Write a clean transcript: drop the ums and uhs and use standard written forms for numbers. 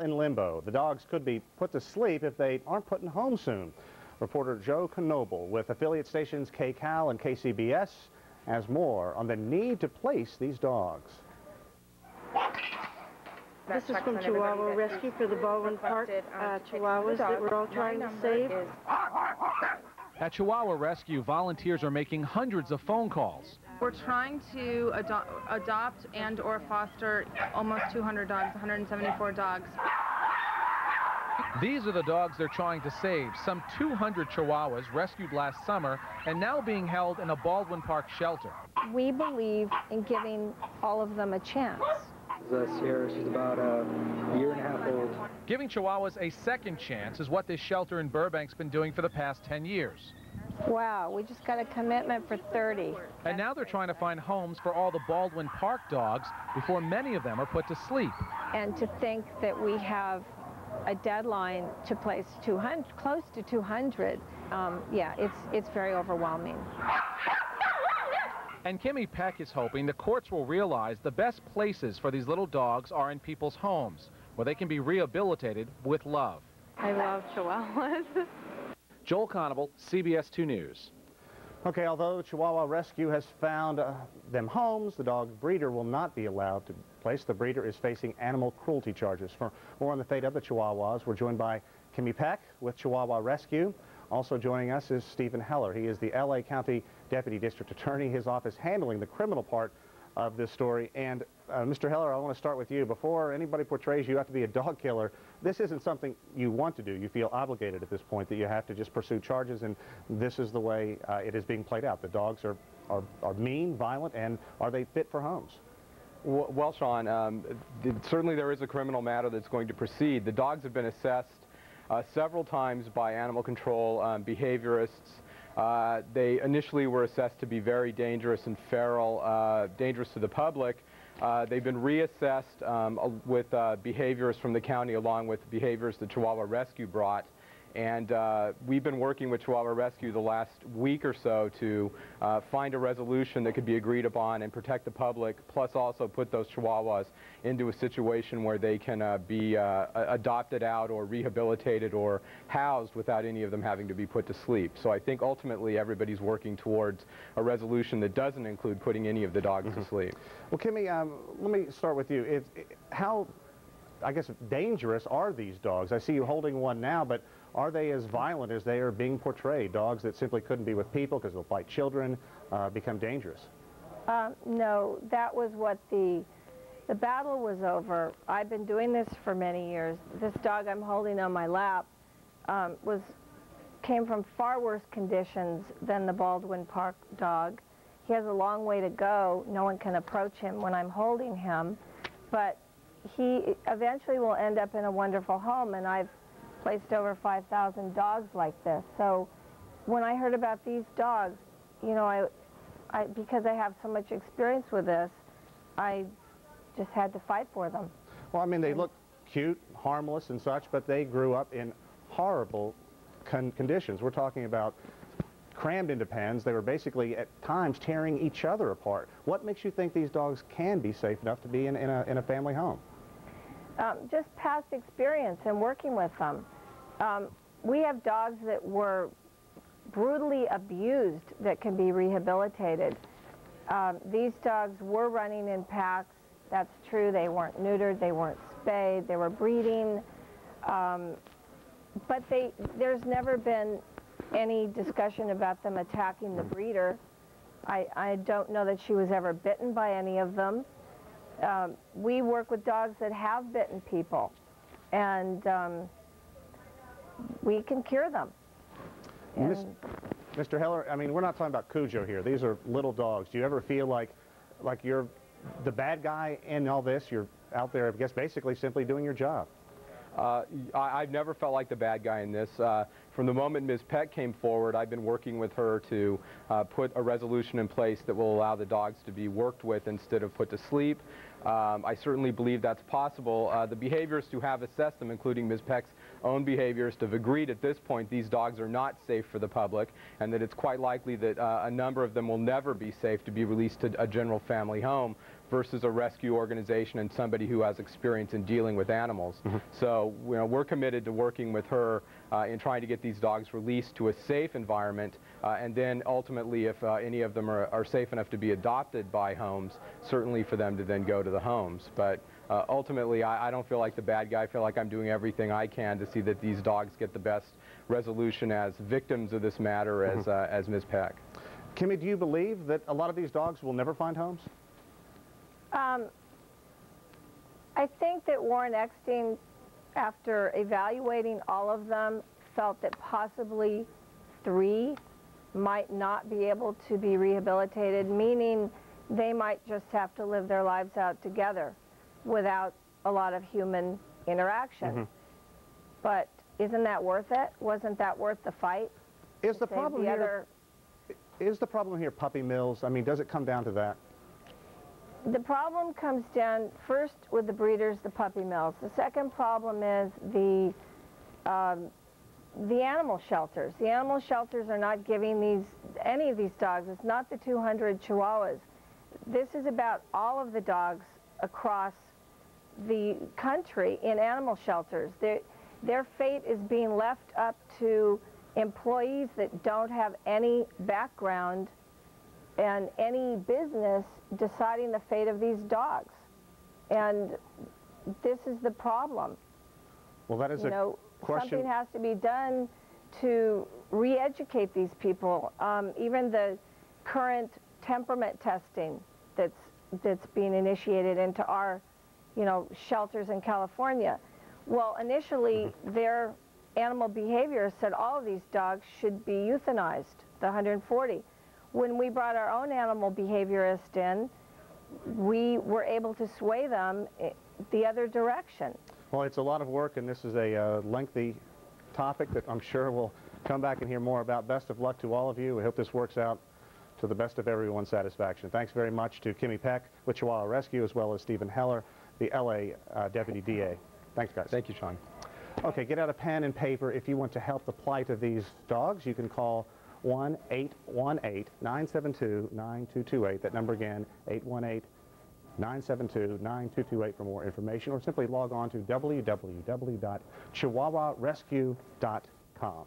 In limbo. The dogs could be put to sleep if they aren't put in home soon. Reporter Joe Knoble with affiliate stations KCAL and KCBS has more on the need to place these dogs. This is from Chihuahua Rescue for the Baldwin Park Chihuahuas that we're all trying to save. At Chihuahua Rescue, volunteers are making hundreds of phone calls. We're trying to adopt and or foster almost 200 dogs, 174 dogs. These are the dogs they're trying to save. Some 200 Chihuahuas rescued last summer and now being held in a Baldwin Park shelter. We believe in giving all of them a chance. Sierra, she's about a year and a half old. Giving Chihuahuas a second chance is what this shelter in Burbank's been doing for the past 10 years. Wow, we just got a commitment for 30. And now they're trying to find homes for all the Baldwin Park dogs before many of them are put to sleep. And to think that we have a deadline to place 200, close to 200, yeah, it's very overwhelming. And Kimi Peck is hoping the courts will realize the best places for these little dogs are in people's homes, where they can be rehabilitated with love. I love Chihuahuas. Joel Knoble, CBS 2 News. Okay, although Chihuahua Rescue has found them homes, the dog breeder will not be allowed to place. The breeder is facing animal cruelty charges. For more on the fate of the Chihuahuas, we're joined by Kimi Peck with Chihuahua Rescue. Also joining us is Stephen Heller. He is the L.A. County Deputy District Attorney, his office handling the criminal part of this story. And Mr. Heller, I want to start with you. Before anybody portrays you have to be a dog killer, this isn't something you want to do. You feel obligated at this point that you have to just pursue charges, and this is the way it is being played out. The dogs are mean, violent, and are they fit for homes? Well, Sean, certainly there is a criminal matter that's going to proceed. The dogs have been assessed several times by animal control behaviorists. They initially were assessed to be very dangerous and feral, dangerous to the public. They've been reassessed with behaviorists from the county along with behaviorists the Chihuahua Rescue brought. And we've been working with Chihuahua Rescue the last week or so to find a resolution that could be agreed upon and protect the public, plus also put those Chihuahuas into a situation where they can be adopted out or rehabilitated or housed without any of them having to be put to sleep. So I think ultimately everybody's working towards a resolution that doesn't include putting any of the dogs to sleep. Well, Kimi, let me start with you. How, I guess, dangerous are these dogs? I see you holding one now, but are they as violent as they are being portrayed? Dogs that simply couldn't be with people because they'll bite children, become dangerous? No, that was what the battle was over. I've been doing this for many years. This dog I'm holding on my lap came from far worse conditions than the Baldwin Park dog. He has a long way to go. No one can approach him when I'm holding him, but he eventually will end up in a wonderful home, and I've placed over 5,000 dogs like this. So when I heard about these dogs, you know, because I have so much experience with this, I just had to fight for them. Well, I mean, they look cute, harmless and such, but they grew up in horrible conditions. We're talking about crammed into pens. They were basically at times tearing each other apart. What makes you think these dogs can be safe enough to be in a family home? Just past experience and working with them. We have dogs that were brutally abused that can be rehabilitated. These dogs were running in packs. That's true. They weren't neutered. They weren't spayed. They were breeding. But there's never been any discussion about them attacking the breeder. I don't know that she was ever bitten by any of them. We work with dogs that have bitten people, and we can cure them. Mr. Heller, I mean, we're not talking about Cujo here. These are little dogs. Do you ever feel like you're the bad guy in all this? You're out there, I guess, basically simply doing your job. I've never felt like the bad guy in this. From the moment Ms. Peck came forward, I've been working with her to put a resolution in place that will allow the dogs to be worked with instead of put to sleep. I certainly believe that's possible. The behaviorists who have assessed them, including Ms. Peck's own behaviorists, have agreed at this point these dogs are not safe for the public, and that it's quite likely that a number of them will never be safe to be released to a general family home versus a rescue organization and somebody who has experience in dealing with animals. So we're committed to working with her in trying to get these dogs released to a safe environment, and then ultimately, if any of them are safe enough to be adopted by homes, certainly for them to then go to the homes. But ultimately, I don't feel like the bad guy. I feel like I'm doing everything I can to see that these dogs get the best resolution as victims of this matter as Ms. Peck. Kimmy, do you believe that a lot of these dogs will never find homes? I think that Warren Eckstein, after evaluating all of them, felt that possibly 3 might not be able to be rehabilitated, meaning they might just have to live their lives out together without a lot of human interaction. But isn't that worth it? Wasn't that worth the fight? Is the problem here puppy mills? I mean, does it come down to that? The problem comes down first with the breeders, the puppy mills. The second problem is the animal shelters. The animal shelters are not giving any of these dogs. It's not the 200 Chihuahuas. This is about all of the dogs across the country in animal shelters. Their fate is being left up to employees that don't have any background and any business deciding the fate of these dogs. And this is the problem. Well, that is a question. Something has to be done to re-educate these people. Even the current temperament testing that's being initiated into our, shelters in California. Well, initially, their animal behaviorists said all of these dogs should be euthanized, the 140. When we brought our own animal behaviorist in, we were able to sway them the other direction. Well, it's a lot of work, and this is a lengthy topic that I'm sure we'll come back and hear more about. Best of luck to all of you. We hope this works out to the best of everyone's satisfaction. Thanks very much to Kimi Peck with Chihuahua Rescue, as well as Stephen Heller, the LA Deputy DA. Thanks, guys. Thank you, Sean. Okay, get out a pen and paper. If you want to help the plight of these dogs, you can call 1-818-972-9228. That number again, 818-972-9228 for more information, or simply log on to www.chihuahuarescue.com.